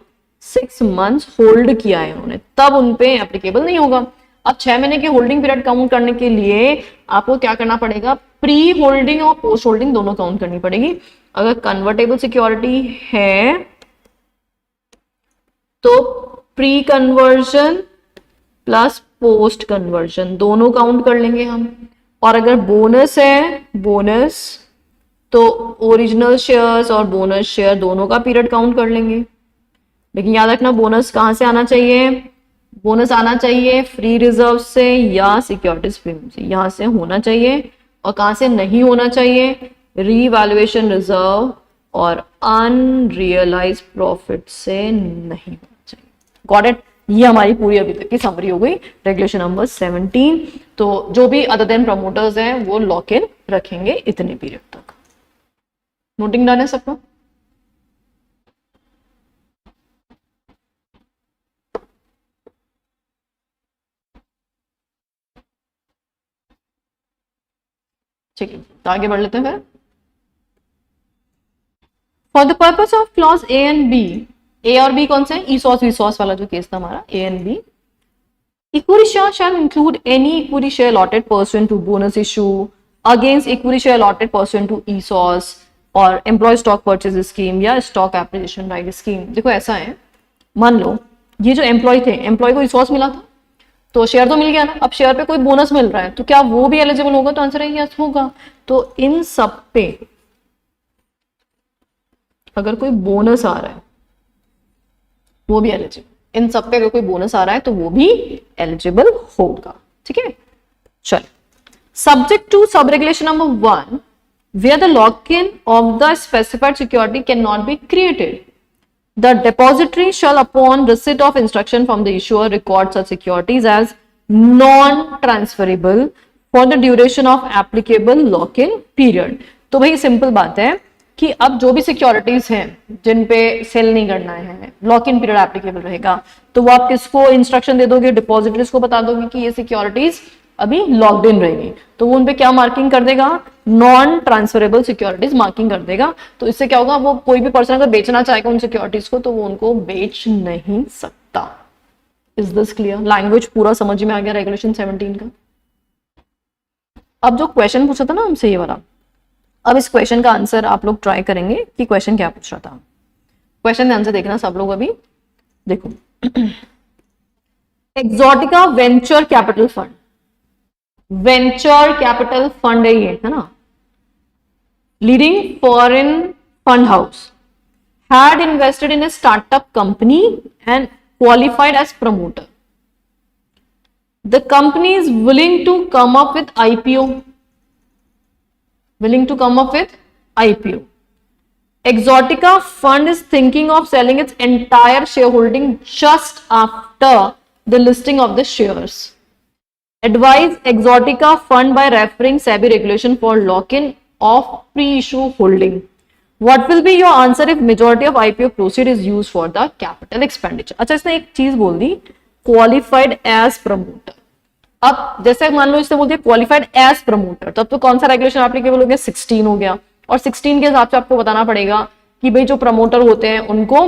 6 मंथ्स होल्ड किया है उन्होंने, तब उनपे एप्लीकेबल नहीं होगा। अब 6 महीने की होल्डिंग पीरियड काउंट करने के लिए आपको क्या करना पड़ेगा, प्री होल्डिंग और पोस्ट होल्डिंग दोनों काउंट करनी पड़ेगी। अगर कन्वर्टेबल सिक्योरिटी है तो pre conversion plus post conversion दोनों काउंट कर लेंगे हम। और अगर बोनस है, बोनस, तो ओरिजिनल शेयर्स और बोनस शेयर दोनों का पीरियड काउंट कर लेंगे। लेकिन याद रखना बोनस कहां से आना चाहिए, बोनस आना चाहिए फ्री रिजर्व से या सिक्योरिटीज प्रीमियम से, यहां से होना चाहिए। और कहां से नहीं होना चाहिए, रीवैल्यूएशन रिजर्व और अनरियलाइज प्रॉफिट से नहीं होना चाहिए। Got it? ये हमारी पूरी अभी तक की समरी हो गई रेगुलेशन नंबर 17। तो जो भी अदर देन प्रमोटर्स हैं वो लॉक इन रखेंगे इतने पीरियड तक। नोटिंग डन है सबका? ठीक है, तो आगे बढ़ लेते हैं फिर। For the purpose of clause A and B, A और बी कौन से? ईसॉस वीसॉस वाला जो केस था हमारा, A and B. Equity share shall include any equity share allotted pursuant to bonus issue against equity share allotted pursuant to ESOS और employee stock purchase scheme या stock appreciation right scheme। देखो ऐसा है, मान लो ये जो एम्प्लॉय थे, employ को ESOS मिला था तो शेयर तो मिल गया ना, अब शेयर पे कोई बोनस मिल रहा है तो क्या वो भी एलिजिबल होगा? तो आंसर है यस होगा। तो इन सब पे अगर कोई बोनस आ रहा है वो भी एलिजिबल, इन सब पे अगर कोई बोनस आ रहा है तो वो भी एलिजिबल होगा। ठीक है, चलो। Subject to sub regulation number 1 where the lock-in of the specified security cannot be created, the depository shall upon receipt of instruction from the issuer record such securities as non-transferable for the duration of applicable lock-in period। तो भाई simple बात है कि अब जो भी securities हैं जिन पे सेल नहीं करना है, लॉक इन पीरियड एप्लीकेबल रहेगा, तो वो आप किसको इंस्ट्रक्शन दे दोगे? डिपॉजिटरीज को बता दोगे कि ये सिक्योरिटीज अभी लॉक्ड इन रहेगी, तो वो उनपे क्या मार्किंग कर देगा? नॉन ट्रांसफरेबल सिक्योरिटीज मार्किंग कर देगा। तो इससे क्या होगा, वो कोई भी पर्सन अगर बेचना चाहेगा उन सिक्योरिटीज को तो वो उनको बेच नहीं सकता। Is this clear? लैंग्वेज पूरा समझ में आ गया रेगुलेशन 17 का? अब जो क्वेश्चन पूछा था ना हमसे ये वाला, अब इस क्वेश्चन का आंसर आप लोग ट्राई करेंगे कि क्वेश्चन क्या पूछ रहा था। क्वेश्चन का आंसर देखना सब लोग। अभी देखो, Exotica venture capital fund, venture capital fund है ये, है ना, leading foreign fund house had invested in a startup company and qualified as promoter. The company is willing to come up with IPO. Willing to come up with IPO. Exotica fund is thinking of selling its entire shareholding just after the listing of the shares. Advise Exotica fund by referring SEBI regulation for lock-in of pre-issue holding. What will be your answer if majority of IPO proceed is used for the capital expenditure? अच्छा, इसने एक चीज बोल दी, qualified as promoter। अब जैसे मान लो इससे बोल दिया क्वालिफाइड एज प्रमोटर, तब तो कौन सा रेगुलेशन एप्लीकेबल हो गया? 16 हो गया। और 16 के हिसाब से आपको बताना पड़ेगा कि भाई जो प्रमोटर होते हैं उनको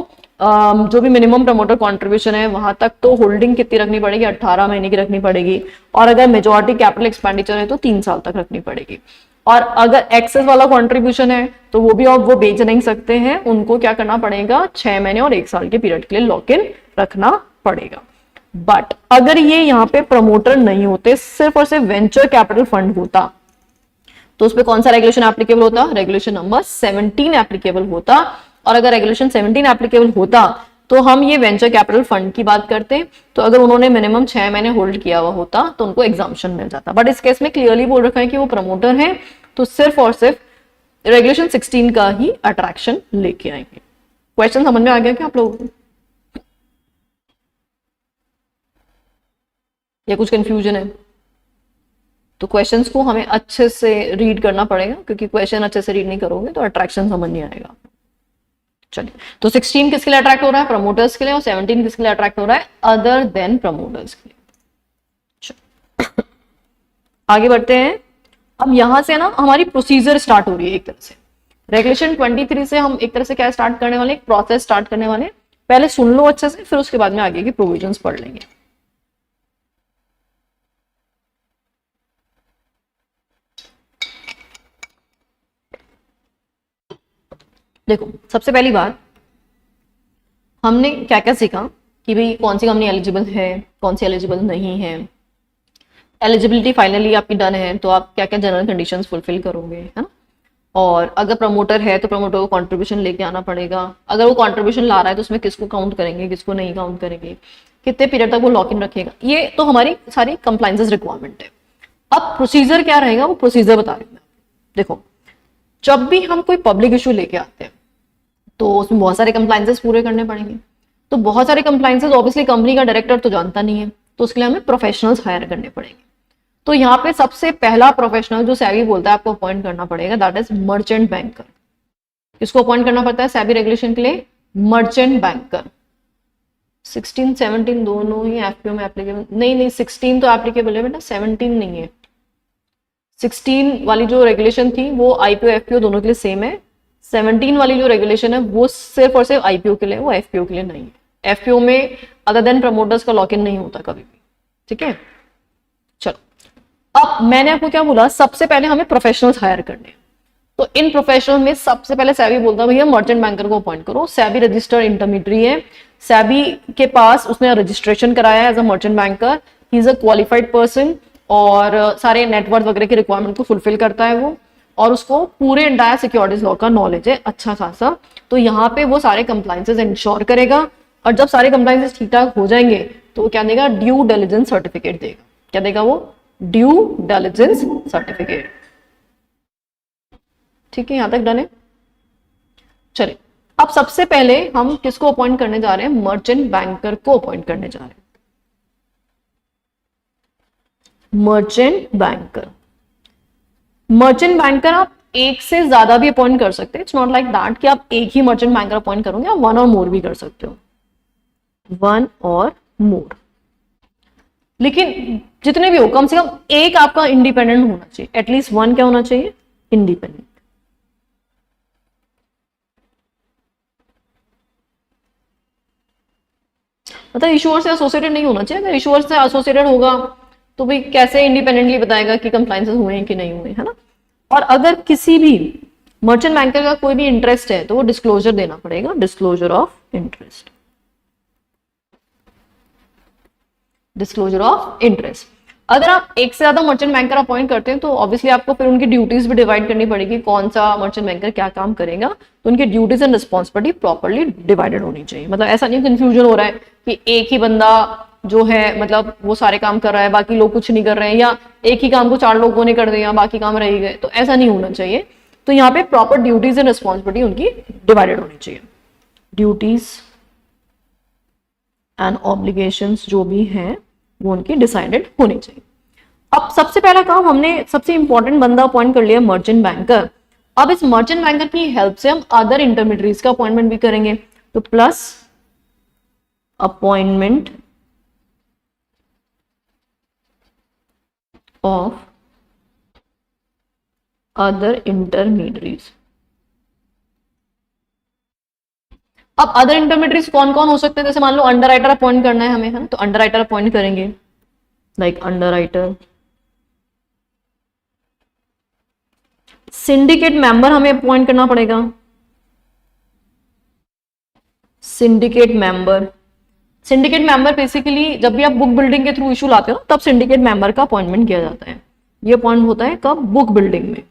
जो भी मिनिमम प्रमोटर कंट्रीब्यूशन है वहां तक तो होल्डिंग कितनी रखनी पड़ेगी? 18 महीने की रखनी पड़ेगी। और अगर मेजोरिटी कैपिटल एक्सपेंडिचर है तो 3 साल तक रखनी पड़ेगी। और अगर एक्सेस वाला कंट्रीब्यूशन है तो वो भी और वो बेच नहीं सकते हैं, उनको क्या करना पड़ेगा? 6 महीने और 1 साल के पीरियड के लिए लॉक इन रखना पड़ेगा। बट अगर ये यहाँ पे प्रमोटर नहीं होते, सिर्फ और सिर्फ वेंचर कैपिटल फंड होता, तो उस पर कौन सा रेगुलेशन एप्लीकेबल होता? रेगुलेशन नंबर 17 एप्लीकेबल होता। और अगर रेगुलेशन 17 एप्लीकेबल होता तो हम ये वेंचर कैपिटल फंड की बात करते, तो अगर उन्होंने मिनिमम 6 महीने होल्ड किया हुआ होता तो उनको एग्जाम्पशन मिल जाता। बट इस केस में क्लियरली बोल रखा है कि वो प्रमोटर है, तो सिर्फ और सिर्फ रेगुलेशन 16 का ही अट्रैक्शन लेके आएंगे। क्वेश्चन समझ में आ गया क्या आप लोगों को, या कुछ कंफ्यूजन है? तो क्वेश्चंस को हमें अच्छे से रीड करना पड़ेगा, क्योंकि क्वेश्चन अच्छे से रीड नहीं करोगे तो अट्रैक्शन समझ नहीं आएगा। चलिए, तो 16 किसके लिए अट्रैक्ट हो रहा है? प्रमोटर्स के लिए। और 17 किसके लिए अट्रैक्ट हो रहा है? अदर देन प्रमोटर्स के लिए। आगे बढ़ते हैं। अब यहां से ना हमारी प्रोसीजर स्टार्ट हो रही है एक तरह से। रेगुलेशन 23 से हम एक तरह से क्या स्टार्ट करने वाले? एक प्रोसेस स्टार्ट करने वाले। पहले सुन लो अच्छे से, फिर उसके बाद में आगे की प्रोविजंस पढ़ लेंगे। देखो सबसे पहली बात हमने क्या क्या सीखा कि भाई कौन सी कंपनी एलिजिबल है, कौन सी एलिजिबल नहीं है। एलिजिबिलिटी फाइनली आपकी डन है तो आप क्या क्या जनरल कंडीशंस फुलफिल करोगे, है ना। और अगर प्रमोटर है तो प्रमोटर को कंट्रीब्यूशन लेके आना पड़ेगा। अगर वो कंट्रीब्यूशन ला रहा है तो उसमें किसको काउंट करेंगे, किसको नहीं काउंट करेंगे, कितने पीरियड तक वो लॉक इन रखेगा। ये तो हमारी सारी कंप्लाइंसेस रिक्वायरमेंट है। अब प्रोसीजर क्या रहेगा वो प्रोसीजर बता रही हूँ मैं। देखो जब भी हम कोई पब्लिक इशू लेके आते हैं तो उसमें बहुत सारे कंप्लाइंसेस पूरे करने पड़ेंगे। तो बहुत सारे कंप्लाइंसेस ऑब्वियसली कंपनी का डायरेक्टर तो जानता नहीं है, तो उसके लिए हमें प्रोफेशनल्स हायर करने पड़ेंगे। तो यहाँ पे सबसे पहला प्रोफेशनल जो सैबी बोलता है आपको अपॉइंट करना पड़ेगा, दैट इज मर्चेंट बैंकर। किसको अपॉइंट करना पड़ता है सैबी रेगुलेशन के लिए? Merchant banker. 16, 17 दोनों ही एफपीओ में एप्लीकेबल नहीं, 16 तो एप्लीकेबल है बेटा, 17 नहीं है। 16 वाली जो रेगुलेशन थी वो आईपीओ एफपीओ दोनों के लिए सेम है। 17 वाली जो रेगुलेशन है वो सिर्फ और सिर्फ आईपीओ के लिए, वो एफपीओ के लिए नहीं है। एफपीओ में अदर देन प्रमोटर्स का लॉक इन नहीं होता कभी भी, ठीक है। चलो अब मैंने आपको क्या बोला, सबसे पहले हमें प्रोफेशनल्स हायर करने हैं। तो इन प्रोफेशनल में सबसे पहले सैबी बोलता है भैया मर्चेंट बैंकर को अपॉइंट करो। सैबी रजिस्टर्ड इंटरमीडियरी है, सैबी के पास उसने रजिस्ट्रेशन कराया है as a merchant banker, he is a qualified person और सारे नेटवर्क वगैरह की रिक्वायरमेंट को फुलफिल करता है वो, और उसको पूरे एंटायर सिक्योरिटीज लॉ का नॉलेज है अच्छा खासा। तो यहाँ पे वो सारे कंप्लाइंसेस इंश्योर करेगा, और जब सारे कंप्लाइंसेस ठीक ठाक हो जाएंगे तो वो क्या देगा, ड्यू डिलिजेंस सर्टिफिकेट देगा। क्या देगा वो? Due diligence certificate. ठीक है, यहां तक डन है। चलिए अब सबसे पहले हम किसको अपॉइंट करने जा रहे हैं? मर्चेंट बैंकर को अपॉइंट करने जा रहे हैं। मर्चेंट बैंकर, मर्चेंट बैंकर आप एक से ज्यादा भी अपॉइंट कर सकते हैं। इट्स नॉट लाइक दैट कि आप एक ही मर्चेंट बैंकर अपॉइंट करोगे, आप वन और मोर भी कर सकते हो, वन और मोर। लेकिन जितने भी हो कम से कम एक आपका इंडिपेंडेंट होना चाहिए, एटलीस्ट वन क्या होना चाहिए? इंडिपेंडेंट। मतलब इशूअर से एसोसिएटेड नहीं होना चाहिए। अगर इशूअर से एसोसिएटेड होगा तो भाई कैसे इंडिपेंडेंटली बताएगा कि कंप्लायंसेस हुए हैं कि नहीं हुए, है ना। और अगर किसी भी मर्चेंट बैंकर का कोई भी इंटरेस्ट है तो वो डिस्क्लोजर देना पड़ेगा, disclosure of interest, disclosure of interest. अगर आप एक से ज्यादा मर्चेंट बैंकर अपॉइंट करते हैं तो ऑब्वियसली आपको फिर उनकी ड्यूटीज भी डिवाइड करनी पड़ेगी, कौन सा मर्चेंट बैंकर क्या काम करेगा। तो उनकी duties and responsibility properly divided होनी चाहिए। मतलब ऐसा नहीं कंफ्यूजन हो रहा है कि एक ही बंदा जो है मतलब वो सारे काम कर रहा है, बाकी लोग कुछ नहीं कर रहे हैं, या एक ही काम को 4 लोगों ने कर दिया बाकी काम रह गए, तो ऐसा नहीं होना चाहिए। तो यहाँ पे प्रॉपर ड्यूटीज एंड रिस्पॉन्सिबिलिटी उनकी डिवाइडेड होनी चाहिए। ड्यूटीज एंड ऑब्लिगेशंस जो भी हैं वो उनकी डिसाइडेड होनी चाहिए। अब सबसे पहला काम हमने सबसे इंपॉर्टेंट बंदा अपॉइंट कर लिया, मर्चेंट बैंकर। अब इस मर्चेंट बैंकर की हेल्प से हम अदर इंटरमीडिएट्स का अपॉइंटमेंट भी करेंगे। तो plus appointment of other intermediates. अब अदर इंटरमीडिएट्स कौन कौन हो सकते हैं? जैसे मान लो अंडरराइटर अपॉइंट करना है हमें, है ना, तो अंडरराइटर अपॉइंट करेंगे, लाइक अंडरराइटर। सिंडिकेट मेंबर हमें अपॉइंट करना पड़ेगा, syndicate member. Syndicate member basically जब भी आप बुक बिल्डिंग के थ्रू इशू लाते हो तब सिंडिकेट मेंबर का अपॉइंटमेंट किया जाता है। ये अपॉइंट होता है कब? बुक बिल्डिंग में।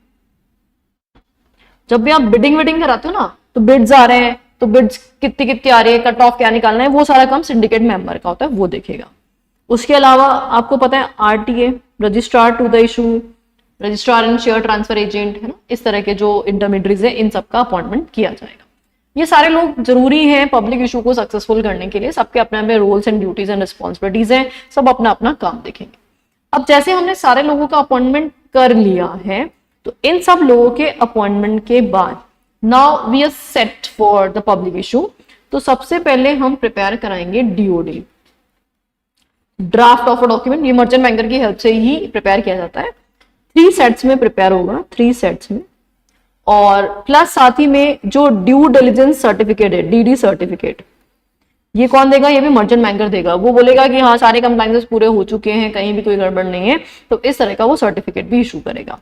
जब भी आप बिडिंग विडिंग कराते हो ना, तो बिड्स आ रहे हैं तो बिड्स कितनी कितनी आ रही है, कट ऑफ क्या निकालना है, वो सारा काम सिंडिकेट मेंबर का होता है, वो देखेगा। उसके अलावा आपको पता है RTA, registrar to the issue, registrar and share transfer agent, है ना, इस तरह के जो इंटरमीडिएट्स है इन सबका अपॉइंटमेंट किया जाएगा। ये सारे लोग जरूरी हैं पब्लिक इशू को सक्सेसफुल करने के लिए। सबके अपने अपने roles and duties and responsibilities हैं, सब अपना अपना काम देखेंगे। अब जैसे हमने सारे लोगों का अपॉइंटमेंट कर लिया है तो इन सब लोगों के अपॉइंटमेंट के बाद now we are set for the public issue. तो सबसे पहले हम प्रिपेयर कराएंगे DOD, draft of a document. ये मर्चेंट बैंकर की हेल्प से ही प्रिपेयर किया जाता है। 3 सेट्स में प्रिपेयर होगा, 3 सेट्स में। और प्लस साथ ही में जो ड्यू डिलिजेंस सर्टिफिकेट है, डीडी सर्टिफिकेट, ये कौन देगा? ये भी मर्चेंट बैंकर देगा। वो बोलेगा कि हाँ सारे कंप्लायंसेस पूरे हो चुके हैं, कहीं भी कोई गड़बड़ नहीं है, तो इस तरह का वो सर्टिफिकेट भी इशू करेगा।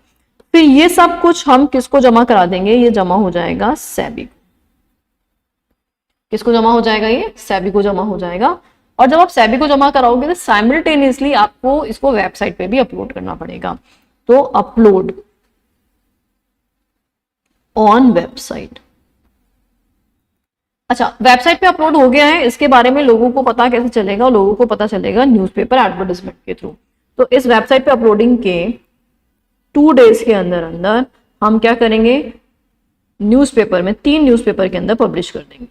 फिर ये सब कुछ हम किसको जमा करा देंगे? ये जमा हो जाएगा सैबी। किसको जमा हो जाएगा, ये सेबी को जमा हो जाएगा। और जब आप सेबी को जमा कराओगे तो साइमल्टेनियसली आपको इसको वेबसाइट पे भी अपलोड करना पड़ेगा। तो अपलोड ऑन वेबसाइट। अच्छा, वेबसाइट पे अपलोड हो गया है, इसके बारे में लोगों को पता कैसे चलेगा? लोगों को पता चलेगा न्यूज़पेपर एडवर्टाइजमेंट के थ्रू। तो इस वेबसाइट पे अपलोडिंग के 2 डेज के अंदर अंदर हम क्या करेंगे, न्यूज़पेपर में 3 न्यूज़पेपर के अंदर पब्लिश कर देंगे,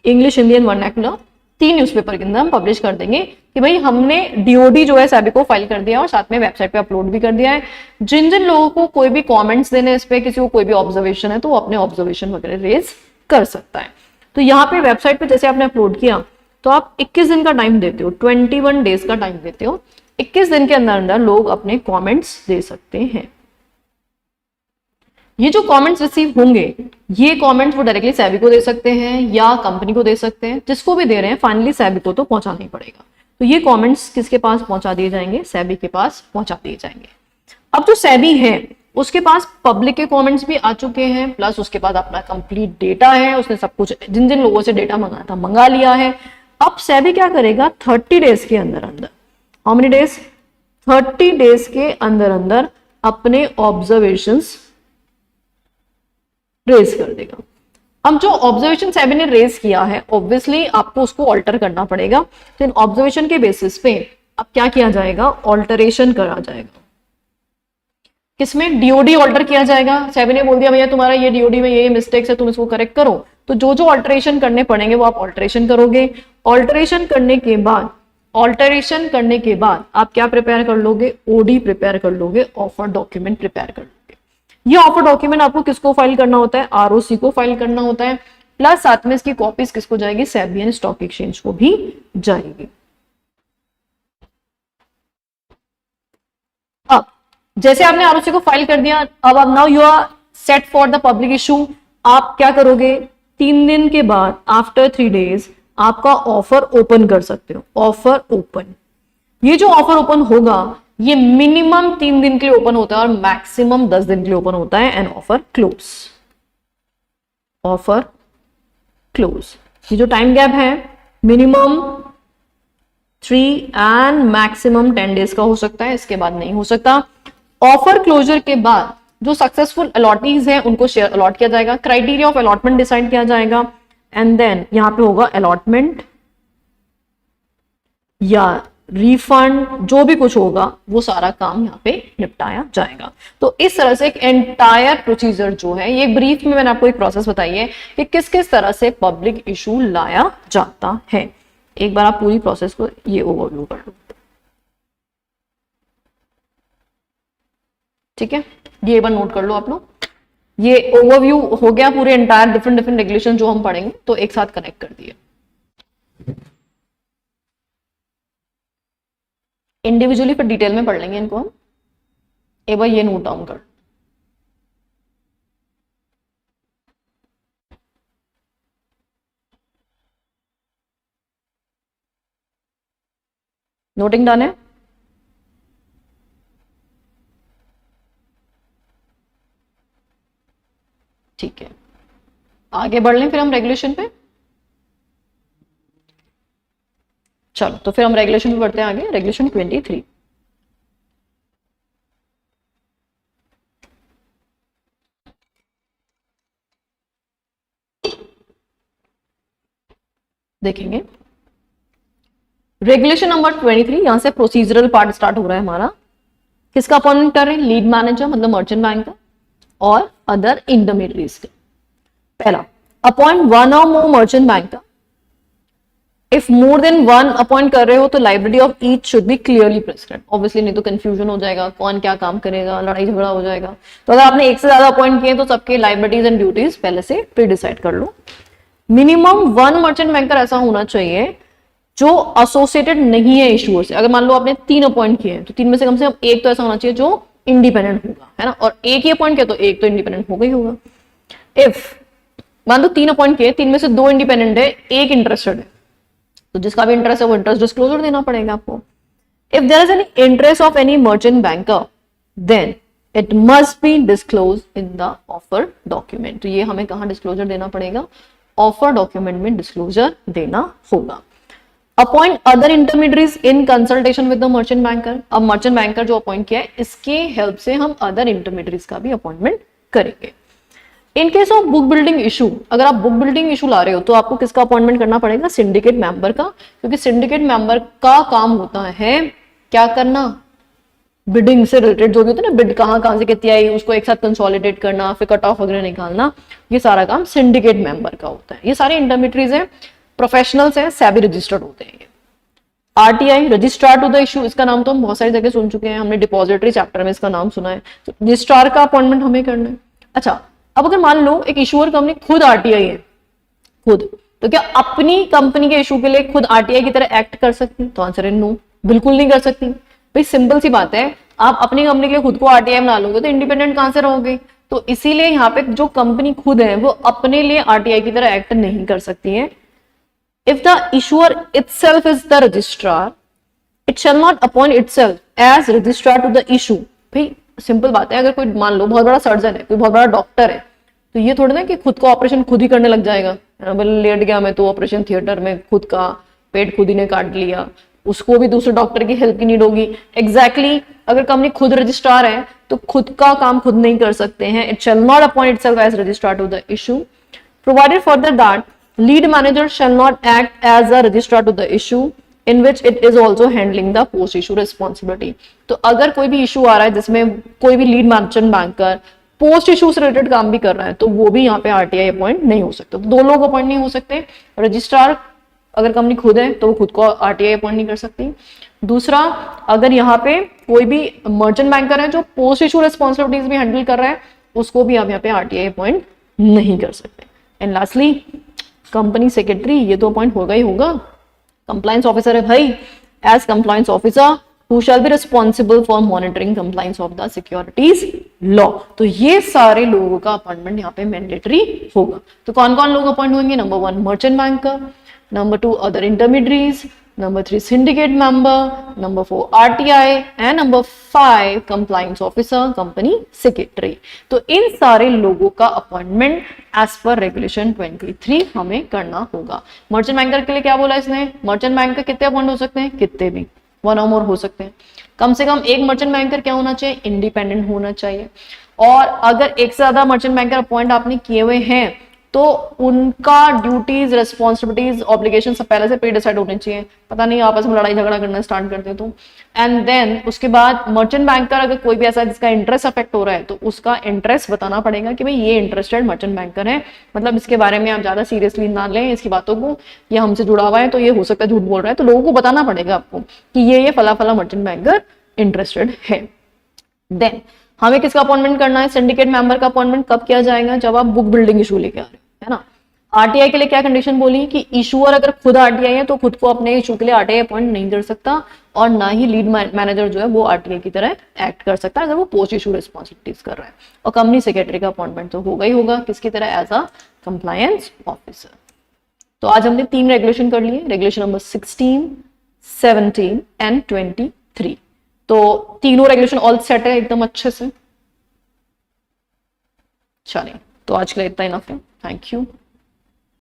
English, Hindi and vernacular, 3 newspaper के अंदर हम पब्लिश कर देंगे कि भाई हमने डीओडी जो है सेबी को फाइल कर दिया और साथ में वेबसाइट पे अपलोड भी कर दिया है। जिन जिन लोगों को कोई भी कमेंट्स देने, इस पे किसी को कोई भी ऑब्जर्वेशन है तो वो अपने ऑब्जर्वेशन वगैरह रेज कर सकता है। तो यहाँ पे वेबसाइट पे जैसे आपने अपलोड किया तो आप 21 दिन का टाइम देते हो, 21 डेज का टाइम देते हो। 21 दिन के अंदर अंदर लोग अपने कमेंट्स दे सकते हैं। ये जो कमेंट्स रिसीव होंगे, ये कमेंट्स वो डायरेक्टली सेबी को दे सकते हैं या कंपनी को दे सकते हैं, जिसको भी दे रहे हैं फाइनली सेबी को तो पहुंचाना ही पड़ेगा। तो ये कमेंट्स किसके पास पहुंचा दिए जाएंगे, सेबी के पास पहुंचा दिए जाएंगे। अब जो सेबी है उसके पास पब्लिक के कमेंट्स भी आ चुके हैं, प्लस उसके पास अपना कंप्लीट डेटा है, उसने सब कुछ जिन जिन लोगों से डेटा मंगाया था मंगा लिया है। अब सेबी क्या करेगा, 30 डेज के अंदर अंदर, हाउ मेनी डेज, 30 डेज के अंदर अंदर अपने ऑब्जर्वेशंस रेज कर देगा। अब जो ऑब्जर्वेशन सेबी ने रेज किया है ऑब्वियसली आपको उसको ऑल्टर करना पड़ेगा। तो इन ऑब्जर्वेशन के बेसिस पे अब क्या किया जाएगा, ऑल्टरेशन करा जाएगा। किसमें, डीओडी ऑल्टर किया जाएगा। सेबी ने बोल दिया भैया तुम्हारा ये डीओडी में ये मिस्टेक्स है, तुम इसको करेक्ट करो। तो जो जो ऑल्टरेशन करने पड़ेंगे वो आप ऑल्टरेशन करोगे। ऑल्टरेशन करने के बाद आप क्या प्रिपेयर कर लोगे, ओडी प्रिपेयर कर लोगे, ऑफर डॉक्यूमेंट प्रिपेयर कर लोगे। ये ऑफर डॉक्यूमेंट आपको किसको फाइल करना होता है, आरओसी को फाइल करना होता है, प्लस साथ में इसकी कॉपीज किसको जाएगी, सेबी एंड स्टॉक एक्सचेंज को भी जाएगी। अब जैसे आपने आरओसी को फाइल कर दिया, अब आप now you are set for the public issue. आप क्या करोगे, 3 दिन के बाद आफ्टर 3 डेज आपका ऑफर ओपन कर सकते हो। ऑफर ओपन, ये जो ऑफर ओपन होगा ये मिनिमम 3 दिन के लिए ओपन होता है और मैक्सिमम 10 दिन के लिए ओपन होता है। And offer close, offer close, ये जो टाइम गैप है मिनिमम 3 एंड मैक्सिमम 10 डेज का हो सकता है, इसके बाद नहीं हो सकता। ऑफर क्लोजर के बाद जो सक्सेसफुल अलॉटीज हैं उनको शेयर अलॉट किया जाएगा, क्राइटेरिया ऑफ अलॉटमेंट डिसाइड किया जाएगा, एंड देन यहां पे होगा अलॉटमेंट या रिफंड, जो भी कुछ होगा वो सारा काम यहाँ पे निपटाया जाएगा। तो इस तरह से एक एंटायर प्रोसीजर जो है, ये ब्रीफ में मैंने आपको एक प्रोसेस बताई है कि किस किस तरह से पब्लिक इशू लाया जाता है। एक बार आप पूरी प्रोसेस को ये ओवरव्यू कर लो, ठीक है, ये एक बार नोट कर लो आप लोग। ये ओवरव्यू हो गया पूरे एंटायर डिफरेंट डिफरेंट रेगुलेशन जो हम पढ़ेंगे, तो एक साथ कनेक्ट कर दिए। इंडिविजुअली फिर डिटेल में पढ़ लेंगे इनको हम। एक बार ये नोट डाउन कर, नोटिंग डन है। ठीक है, आगे बढ़ लें फिर हम रेगुलेशन पे। चलो तो फिर हम रेगुलेशन पे बढ़ते हैं आगे। रेगुलेशन 23 देखेंगे। रेगुलेशन नंबर 23, यहां से प्रोसीजरल पार्ट स्टार्ट हो रहा है हमारा। किसका अपॉइंटमेंट कर रहे हैं, लीड मैनेजर मतलब मर्चेंट बैंक का और अदर इंटरमीडिएट्स का। पहला, अपॉइंट 1 और मोर मर्चेंट बैंक का। इफ मोर देन 1 अपॉइंट कर रहे हो तो liability of each should be clearly prescribed. Obviously नहीं तो कंफ्यूजन हो जाएगा, कौन क्या काम करेगा, लड़ाई झगड़ा हो जाएगा। तो अगर आपने एक से ज्यादा अपॉइंट किए तो सबके लाइबिलिटीज एंड ड्यूटीज पहले से प्री डिसाइड कर लो। मिनिमम 1 मर्चेंट बैंकर ऐसा होना चाहिए जो एसोसिएटेड नहीं है इशूअर से। अगर मान लो आपने 3 अपॉइंट किए हैं तो 3 में से कम एक तो ऐसा होना चाहिए जो इंडिपेंडेंट होगा, है ना। और एक ही अपॉइंट किया तो एक तो इंडिपेंडेंट होगा ही होगा। इफ मान लो 3 अपॉइंट किए, 3 में से 2 इंडिपेंडेंट है, एक इंटरेस्टेड है, तो जिसका भी इंटरेस्ट है वो इंटरेस्ट डिस्क्लोजर देना पड़ेगा आपको। If there is any interest of any merchant banker then it must be disclose in the offer document. तो ये हमें कहां डिस्क्लोजर देना पड़ेगा, ऑफर डॉक्यूमेंट में डिस्क्लोजर देना होगा। Appoint other intermediates in consultation with the merchant banker. अब मर्चेंट बैंकर जो अपॉइंट किया है इसके हेल्प से हम अदर इंटरमीडिएट्स का भी अपॉइंटमेंट करेंगे। In case of book building issue, अगर आप बुक बिल्डिंग इशू ला रहे हो तो आपको किसका अपॉइंटमेंट करना पड़ेगा? सिंडिकेट मेंबर का, क्योंकि सिंडिकेट मेंबर का काम होता है क्या करना? बिडिंग से रिलेटेड जो भी होता है ना, बिड कहाँ से कितनी आई उसको एक साथ कंसोलिडेट करना, फिर कट ऑफ वगैरह निकालना, ये सारा काम सिंडिकेट मेंबर का होता है। ये सारे इंटरमीडिएट्स हैं, प्रोफेशनल्स हैं, सेबी रजिस्टर्ड होते हैं। RTI registrar to the issue, इसका नाम तो हम बहुत सारी जगह सुन चुके हैं, हमने डिपॉजिटरी चैप्टर में इसका नाम सुना है। तो रजिस्ट्रार का अपॉइंटमेंट हमें करना है। अच्छा, अब अगर मान लो एक इशूअर कंपनी खुद आरटीआई है खुद, तो क्या अपनी कंपनी के इशू के लिए खुद आरटीआई की तरह एक्ट कर सकती? तो आंसर है नो, बिल्कुल नहीं कर सकती। भाई सिंपल सी बात है, आप अपनी कंपनी के लिए खुद को आरटीआई बना लोगे तो इंडिपेंडेंट कहां से रहोगे? तो इसीलिए यहाँ पे जो कंपनी खुद है वो अपने लिए आरटीआई की तरह एक्ट नहीं कर सकती है। If the issuer itself is the registrar, it shall not appoint itself as registrar to the issue. भाई सिंपल बात है, अगर कोई मान लो बहुत बड़ा सर्जन है, कोई बहुत बड़ा डॉक्टर है, तो ये थोड़ा ना कि खुद को ऑपरेशन खुद ही करने लग जाएगा, लेट गया मैं तो ऑपरेशन थिएटर में, खुद का पेट खुद ही ने काट लिया, उसको भी दूसरे डॉक्टर की हेल्प की नीड होगी। एग्जैक्टली अगर कंपनी खुद रजिस्ट्रार है तो खुद का काम खुद नहीं कर सकते हैं। It shall not appoint itself as registrar to the issue, provided further that lead manager shall not act as a registrar to the issue in which it is also handling the post issue responsibility. तो अगर कोई भी issue आ रहा है जिसमें कोई भी lead merchant banker post issue से रिलेटेड काम भी कर रहा है, तो वो भी यहाँ पे आरटीआई अपॉइंट नहीं हो सकता। तो दो लोग अपॉइंट नहीं हो सकते, रजिस्ट्रार अगर कंपनी खुद है तो वो खुद को आरटीआई अपॉइंट नहीं कर सकती। दूसरा, अगर यहाँ पे कोई भी मर्चेंट बैंकर है जो पोस्ट इशू रिस्पॉन्सिबिलिटीज भी हैंडल कर रहा है, उसको भी आप यहाँ पे आरटीआई अपॉइंट नहीं कर सकते। एंड लास्टली कंपनी सेक्रेटरी, ये तो अपॉइंट होगा ही होगा, कंप्लायंस ऑफिसर है भाई। As compliance officer who shall be responsible for monitoring compliance of the securities law। तो ये सारे लोगों का अपॉइंटमेंट यहाँ पे मैंडेटरी होगा। तो कौन कौन लोग अपॉइंट होंगे? Number 1 merchant banker, number 2 other intermediates, number 3 syndicate member, number 4 RTI and number 5 compliance officer, company secretary. तो इन सारे लोगों का अपॉइंटमेंट एज पर रेगुलेशन 23 हमें करना होगा। मर्चेंट बैंकर के लिए क्या बोला इसने? मर्चेंट बैंकर कितने अपॉइंट हो सकते हैं? कितने भी, 1 और मोर हो सकते हैं। कम से कम एक मर्चेंट बैंकर क्या होना चाहिए? इंडिपेंडेंट होना चाहिए। और अगर एक से ज्यादा मर्चेंट बैंकर अपॉइंट आपने किए हुए हैं तो उनका ड्यूटीज, रेस्पॉन्सिबिलिटीज, ऑब्लिगेशन सब पहले से प्री डिसाइड होने चाहिए। पता नहीं आपस में लड़ाई झगड़ा करना स्टार्ट करते तो। एंड देन उसके बाद मर्चेंट बैंकर अगर कोई भी ऐसा जिसका इंटरेस्ट अफेक्ट हो रहा है तो उसका इंटरेस्ट बताना पड़ेगा कि भाई ये इंटरेस्टेड मर्चेंट बैंकर है, मतलब इसके बारे में आप ज्यादा सीरियसली ना लें इसकी बातों को, ये हमसे जुड़ा हुआ है तो ये हो सकता है झूठ बोल रहा है, तो लोगों को बताना पड़ेगा आपको कि ये फला फला मर्चेंट बैंकर इंटरेस्टेड है। देन हमें किसका अपॉइंटमेंट करना है? सिंडिकेट मेंबर का अपॉइंटमेंट कब किया जाएगा? जब आप बुक बिल्डिंग इशू लेके आ रहे हो, है ना। आरटीआई के लिए क्या कंडीशन बोली कि इशूअर अगर खुद आरटीआई है तो खुद को अपने इशू के लिए आरटीआई अपॉइंट नहीं कर सकता, और ना ही लीड मैनेजर जो है वो आरटीआई की तरह एक्ट कर सकता है अगर वो पोस्ट इशू रिस्पॉन्सिबिलिटीज कर रहा है। और कंपनी सेक्रेटरी का अपॉइंटमेंट तो होगा ही होगा, किसकी तरह? As a compliance officer. तो आज हमने 3 रेगुलेशन कर लिए, रेगुलेशन नंबर 16, 17 एंड 23। तो तीनों रेगुलेशन ऑल सेट है एकदम अच्छे से। चलिए, तो आज के लिए इतना इनफ है। Thank you.